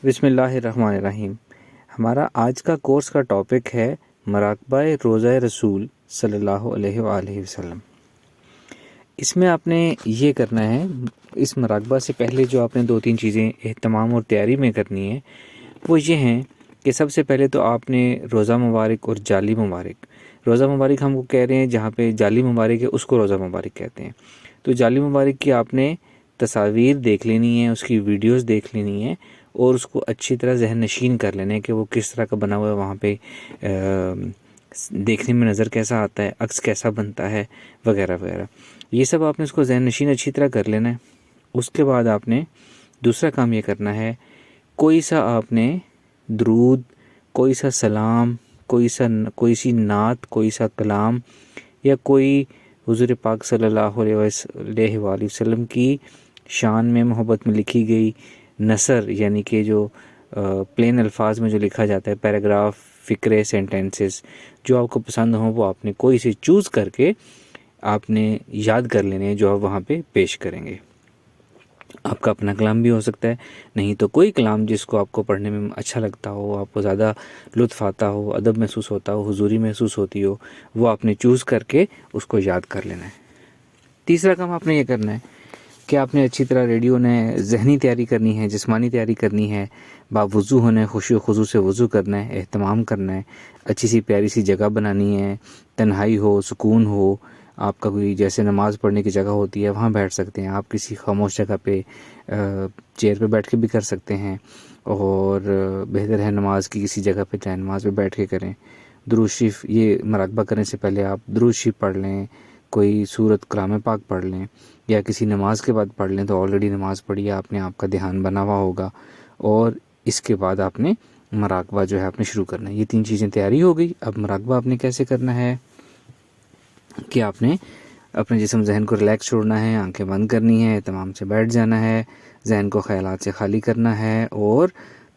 بسم اللہ الرحمن الرحیم۔ ہمارا آج کا کورس کا ٹاپک ہے مراقبہ روضہ رسول صلی اللہ علیہ وآلہ وسلم۔ اس میں آپ نے یہ کرنا ہے، اس مراقبہ سے پہلے جو آپ نے 2-3 چیزیں اہتمام اور تیاری میں کرنی ہے وہ یہ ہیں کہ سب سے پہلے تو آپ نے روزہ مبارک اور جعلی مبارک، روزہ مبارک ہم کو کہہ رہے ہیں، جہاں پہ جعلی مبارک ہے اس کو روزہ مبارک کہتے ہیں۔ تو جعلی مبارک کی آپ نے تصاویر دیکھ لینی ہے، اس کی ویڈیوز دیکھ لینی ہے اور اس کو اچھی طرح ذہن نشین کر لینا ہے کہ وہ کس طرح کا بنا ہوا ہے، وہاں پہ دیکھنے میں نظر کیسا آتا ہے، عکس کیسا بنتا ہے، وغیرہ وغیرہ۔ یہ سب آپ نے اس کو ذہن نشین اچھی طرح کر لینا ہے۔ اس کے بعد آپ نے دوسرا کام یہ کرنا ہے، کوئی سا آپ نے درود، کوئی سا سلام، کوئی سی نعت، کوئی سا کلام یا کوئی حضور پاک صلی اللہ علیہ وآلہ وسلم کی شان میں محبت میں لکھی گئی نثر، یعنی کہ جو پلین الفاظ میں جو لکھا جاتا ہے، پیراگراف، فقرے، سینٹینسز جو آپ کو پسند ہوں، وہ آپ نے کوئی سے چوز کر کے آپ نے یاد کر لینے ہیں جو آپ وہاں پہ پیش کریں گے۔ آپ کا اپنا کلام بھی ہو سکتا ہے، نہیں تو کوئی کلام جس کو آپ کو پڑھنے میں اچھا لگتا ہو، آپ کو زیادہ لطف آتا ہو، ادب محسوس ہوتا ہو، حضوری محسوس ہوتی ہو، وہ آپ نے چوز کر کے اس کو یاد کر لینا ہے۔ تیسرا کام آپ نے یہ کرنا ہے کہ آپ نے اچھی طرح ریڈی ہونا ہے، ذہنی تیاری کرنی ہے، جسمانی تیاری کرنی ہے، باوضو ہونا ہے، خشوع و خضوع سے وضو کرنا ہے، اہتمام کرنا ہے، اچھی سی پیاری سی جگہ بنانی ہے، تنہائی ہو، سکون ہو، آپ کا کوئی جیسے نماز پڑھنے کی جگہ ہوتی ہے وہاں بیٹھ سکتے ہیں، آپ کسی خاموش جگہ پہ چیئر پہ بیٹھ کے بھی کر سکتے ہیں، اور بہتر ہے نماز کی کسی جگہ پہ جائیں، نماز پہ بیٹھ کے کریں۔ درود شریف، یہ مراقبہ کرنے سے پہلے آپ درود شریف پڑھ لیں، کوئی سورت کلام پاک پڑھ لیں، یا کسی نماز کے بعد پڑھ لیں تو آلریڈی نماز پڑھی ہے آپ نے، آپ کا دھیان بنا ہوا ہوگا، اور اس کے بعد آپ نے مراقبہ جو ہے آپ نے شروع کرنا ہے۔ یہ 3 چیزیں تیاری ہو گئی۔ اب مراقبہ آپ نے کیسے کرنا ہے کہ آپ نے اپنے جسم ذہن کو ریلیکس چھوڑنا ہے، آنکھیں بند کرنی ہے، اہتمام سے بیٹھ جانا ہے، ذہن کو خیالات سے خالی کرنا ہے، اور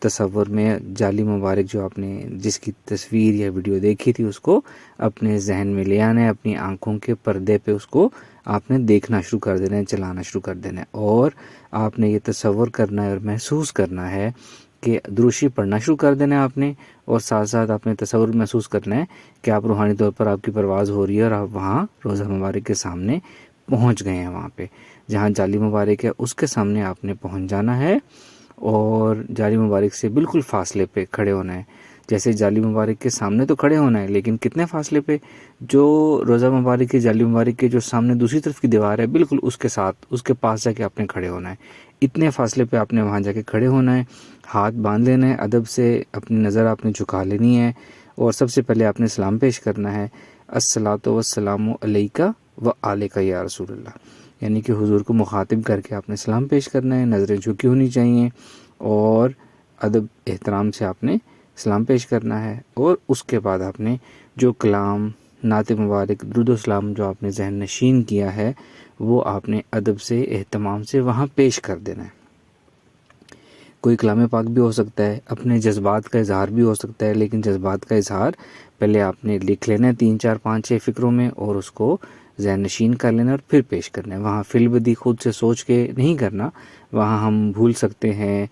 تصور میں جعلی مبارک جو آپ نے جس کی تصویر یا ویڈیو دیکھی تھی اس کو اپنے ذہن میں لے آنا ہے، اپنی آنکھوں کے پردے پہ اس کو آپ نے دیکھنا شروع کر دینا ہے، چلانا شروع کر دینا ہے، اور آپ نے یہ تصور کرنا ہے اور محسوس کرنا ہے کہ درود شریف پڑھنا شروع کر دینا ہے آپ نے، اور ساتھ ساتھ آپ نے تصور محسوس کرنا ہے کہ آپ روحانی طور پر آپ کی پرواز ہو رہی ہے اور آپ وہاں روزہ مبارک کے سامنے پہنچ گئے ہیں، وہاں پہ جہاں جعلی مبارک ہے اس کے سامنے آپ نے پہنچ جانا ہے، اور جعلی مبارک سے بالکل فاصلے پہ کھڑے ہونا ہے۔ جیسے جعلی مبارک کے سامنے تو کھڑے ہونا ہے، لیکن کتنے فاصلے پہ؟ جو روزہ مبارک کے جعلی مبارک کے جو سامنے دوسری طرف کی دیوار ہے بالکل اس کے ساتھ، اس کے پاس جا کے آپ نے کھڑے ہونا ہے، اتنے فاصلے پہ آپ نے وہاں جا کے کھڑے ہونا ہے، ہاتھ باندھ لینا ہے، ادب سے اپنی نظر آپ نے جھکا لینی ہے، اور سب سے پہلے آپ نے سلام پیش کرنا ہے، الصلاۃ والسلام علیک و آلک یا رسول اللہ، یعنی کہ حضور کو مخاطب کر کے آپ نے سلام پیش کرنا ہے، نظریں جھکی ہونی چاہیے، اور ادب احترام سے آپ نے سلام پیش کرنا ہے، اور اس کے بعد آپ نے جو کلام، نعت مبارک، درود و سلام جو آپ نے ذہن نشین کیا ہے وہ آپ نے ادب سے، اہتمام سے وہاں پیش کر دینا ہے۔ کوئی کلام پاک بھی ہو سکتا ہے، اپنے جذبات کا اظہار بھی ہو سکتا ہے، لیکن جذبات کا اظہار پہلے آپ نے لکھ لینا ہے 3 4 5 6 فکروں میں، اور اس کو ذہن نشین کر لینا اور پھر پیش کرنا ہے۔ وہاں فی البدی خود سے سوچ کے نہیں کرنا، وہاں ہم بھول سکتے ہیں،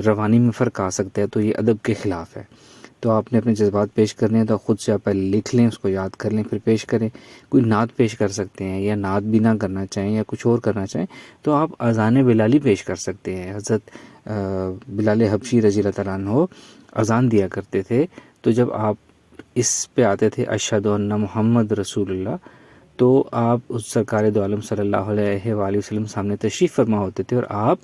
روانی میں فرق آ سکتا ہے، تو یہ ادب کے خلاف ہے۔ تو آپ نے اپنے جذبات پیش کرنے ہیں تو خود سے آپ پہلے لکھ لیں، اس کو یاد کر لیں، پھر پیش کریں۔ کوئی نعت پیش کر سکتے ہیں، یا نعت بھی نہ کرنا چاہیں یا کچھ اور کرنا چاہیں تو آپ اذان بلالی پیش کر سکتے ہیں۔ حضرت بلال حبشی رضی اللہ تعالیٰ عنہ اذان دیا کرتے تھے، تو جب آپ اس پہ آتے تھے اشہد ان محمد رسول اللہ، تو آپ اس سرکار دو عالم صلی اللہ علیہ وآلہ وسلم سامنے تشریف فرما ہوتے تھے، اور آپ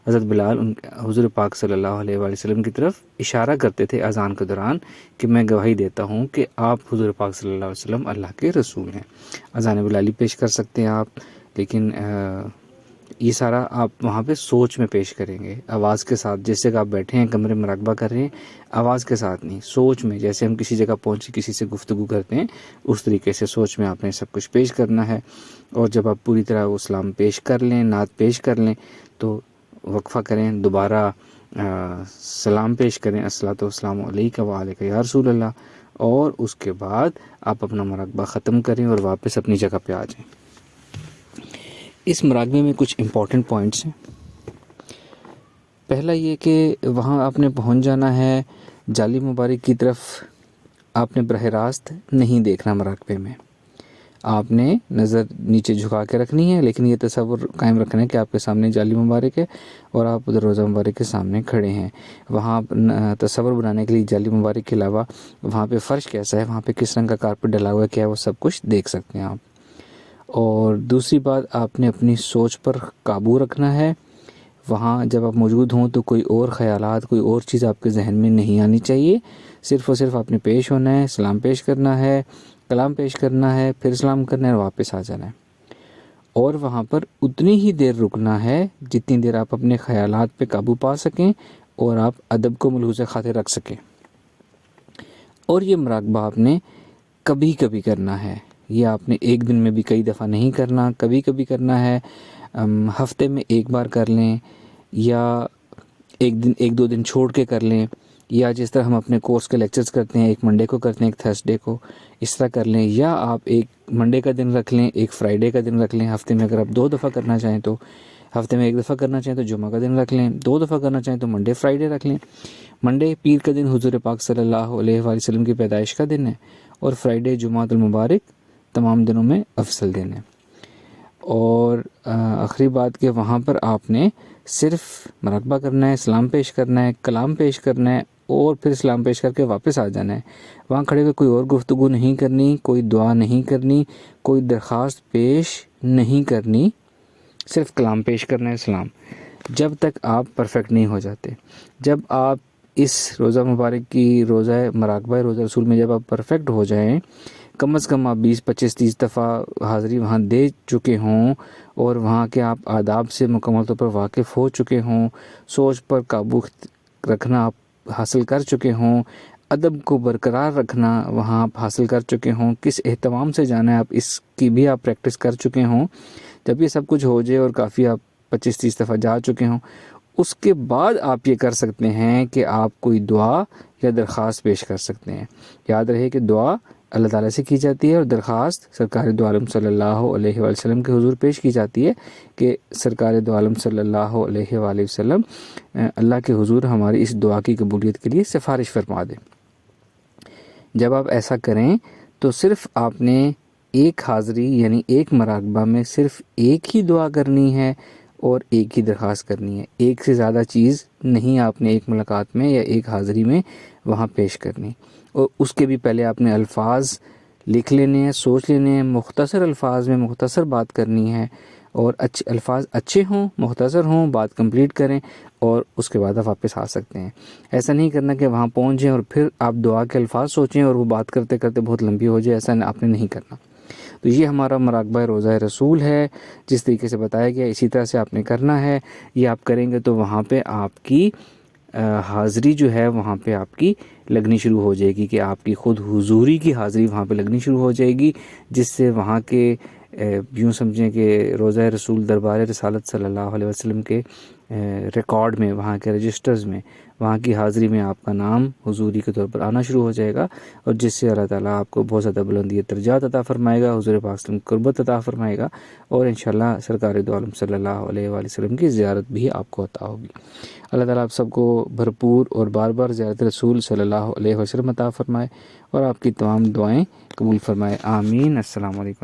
حضرت بلال حضور پاک صلی اللہ علیہ وآلہ وسلم کی طرف اشارہ کرتے تھے اذان کے دوران کہ میں گواہی دیتا ہوں کہ آپ حضور پاک صلی اللہ علیہ وسلم اللہ کے رسول ہیں۔ اذان بلالی پیش کر سکتے ہیں آپ، لیکن یہ سارا آپ وہاں پہ سوچ میں پیش کریں گے، آواز کے ساتھ، جیسے کہ آپ بیٹھے ہیں کمرے میں مراقبہ کر رہے ہیں، آواز کے ساتھ نہیں، سوچ میں، جیسے ہم کسی جگہ پہنچے کسی سے گفتگو کرتے ہیں اس طریقے سے سوچ میں آپ نے سب کچھ پیش کرنا ہے۔ اور جب آپ پوری طرح وہ سلام پیش کر لیں، نعت پیش کر لیں، تو وقفہ کریں، دوبارہ سلام پیش کریں، الصلاۃ والسلام علیک و آلک یا رسول اللہ، اور اس کے بعد آپ اپنا مراقبہ ختم کریں اور واپس اپنی جگہ پہ آ جائیں۔ اس مراقبے میں کچھ امپورٹنٹ پوائنٹس ہیں۔ پہلا یہ کہ وہاں آپ نے پہنچ جانا ہے، جالی مبارک کی طرف آپ نے براہ راست نہیں دیکھنا، مراقبے میں آپ نے نظر نیچے جھکا کے رکھنی ہے، لیکن یہ تصور قائم رکھنا ہے کہ آپ کے سامنے جالی مبارک ہے اور آپ ادھر روضہ مبارک کے سامنے کھڑے ہیں۔ وہاں تصور بنانے کے لیے جالی مبارک کے علاوہ وہاں پہ فرش کیسا ہے، وہاں پہ کس رنگ کا کارپٹ ڈلا ہوا ہے، کیا ہے، وہ سب کچھ دیکھ سکتے ہیں آپ۔ اور دوسری بات، آپ نے اپنی سوچ پر قابو رکھنا ہے۔ وہاں جب آپ موجود ہوں تو کوئی اور خیالات، کوئی اور چیز آپ کے ذہن میں نہیں آنی چاہیے، صرف اور صرف آپ نے پیش ہونا ہے، سلام پیش کرنا ہے، کلام پیش کرنا ہے، پھر سلام کرنا ہے اور واپس آ جانا ہے۔ اور وہاں پر اتنی ہی دیر رکنا ہے جتنی دیر آپ اپنے خیالات پہ قابو پا سکیں اور آپ ادب کو ملحوظ خاطر رکھ سکیں۔ اور یہ مراقبہ آپ نے کبھی کبھی کرنا ہے، یہ آپ نے ایک دن میں بھی کئی دفعہ نہیں کرنا، کبھی کبھی کرنا ہے۔ ہفتے میں ایک بار کر لیں، یا ایک دو دن چھوڑ کے کر لیں، یا جس طرح ہم اپنے کورس کے لیکچرز کرتے ہیں، ایک منڈے کو کرتے ہیں، ایک تھرسڈے کو، اس طرح کر لیں۔ یا آپ ایک منڈے کا دن رکھ لیں، ایک فرائیڈے کا دن رکھ لیں۔ ہفتے میں اگر آپ 2 دفعہ کرنا چاہیں تو ہفتے میں 1 دفعہ کرنا چاہیں تو جمعہ کا دن رکھ لیں، 2 دفعہ کرنا چاہیں تو منڈے فرائیڈے رکھ لیں۔ منڈے پیر کا دن حضور پاک صلی اللہ علیہ وآلہ وسلم کی پیدائش کا دن ہے، اور فرائیڈے جمعۃ المبارک تمام دنوں میں افضل دن ہے۔ اور آخری بات کہ وہاں پر آپ نے صرف مراقبہ کرنا ہے، سلام پیش کرنا ہے، کلام پیش کرنا ہے، اور پھر سلام پیش کر کے واپس آ جانا ہے۔ وہاں کھڑے ہوئے کوئی اور گفتگو نہیں کرنی، کوئی دعا نہیں کرنی، کوئی درخواست پیش نہیں کرنی، صرف کلام پیش کرنا ہے، سلام، جب تک آپ پرفیکٹ نہیں ہو جاتے۔ جب آپ اس روزہ مبارک کی روزہ مراقبہ روزہ رسول میں جب آپ پرفیکٹ ہو جائیں، کم از کم آپ 20 25 30 دفعہ حاضری وہاں دے چکے ہوں، اور وہاں کے آپ آداب سے مکمل طور پر واقف ہو چکے ہوں، سوچ پر قابو رکھنا آپ حاصل کر چکے ہوں، ادب کو برقرار رکھنا وہاں آپ حاصل کر چکے ہوں، کس اہتمام سے جانا ہے آپ اس کی بھی آپ پریکٹس کر چکے ہوں۔ جب یہ سب کچھ ہو جائے اور کافی آپ 25 30 دفعہ جا چکے ہوں، اس کے بعد آپ یہ کر سکتے ہیں کہ آپ کوئی دعا یا درخواست پیش کر سکتے ہیں۔ یاد رہے کہ دعا اللہ تعالیٰ سے کی جاتی ہے، اور درخواست سرکار دو عالم صلی اللہ علیہ وآلہ وسلم کے حضور پیش کی جاتی ہے کہ سرکار دو عالم صلی اللہ علیہ وآلہ وسلم اللہ کے حضور ہماری اس دعا کی قبولیت کے لیے سفارش فرما دیں۔ جب آپ ایسا کریں تو صرف آپ نے ایک حاضری یعنی ایک مراقبہ میں صرف ایک ہی دعا کرنی ہے اور ایک ہی درخواست کرنی ہے، ایک سے زیادہ چیز نہیں آپ نے ایک ملاقات میں یا ایک حاضری میں وہاں پیش کرنی۔ اور اس کے بھی پہلے آپ نے الفاظ لکھ لینے ہیں، سوچ لینے ہیں، مختصر الفاظ میں مختصر بات کرنی ہے، اور الفاظ اچھے ہوں، مختصر ہوں، بات کمپلیٹ کریں، اور اس کے بعد آپ واپس آ سکتے ہیں۔ ایسا نہیں کرنا کہ وہاں پہنچ جائیں اور پھر آپ دعا کے الفاظ سوچیں اور وہ بات کرتے کرتے بہت لمبی ہو جائے، ایسا آپ نے نہیں کرنا۔ تو یہ ہمارا مراقبہ روزہ رسول ہے، جس طریقے سے بتایا گیا اسی طرح سے آپ نے کرنا ہے۔ یہ آپ کریں گے تو وہاں پہ آپ کی حاضری جو ہے وہاں پہ آپ کی لگنی شروع ہو جائے گی، کہ آپ کی خود حضوری کی حاضری وہاں پہ لگنی شروع ہو جائے گی، جس سے وہاں کے یوں سمجھیں کہ روزہ رسول دربار رسالت صلی اللہ علیہ وسلم کے ریکارڈ میں، وہاں کے رجسٹرز میں، وہاں کی حاضری میں آپ کا نام حضوری کے طور پر آنا شروع ہو جائے گا، اور جس سے اللہ تعالیٰ آپ کو بہت زیادہ بلندی درجات عطا فرمائے گا، حضور پاک صلی اللہ علیہ وسلم کی قربت عطا فرمائے گا، اور انشاءاللہ سرکار دو عالم صلی اللہ علیہ وآلہ وسلم کی زیارت بھی آپ کو عطا ہوگی۔ اللہ تعالیٰ آپ سب کو بھرپور اور بار بار زیارت رسول صلی اللہ علیہ وسلم عطا فرمائے، اور آپ کی تمام دعائیں قبول فرمائے، آمین۔ السلام علیکم۔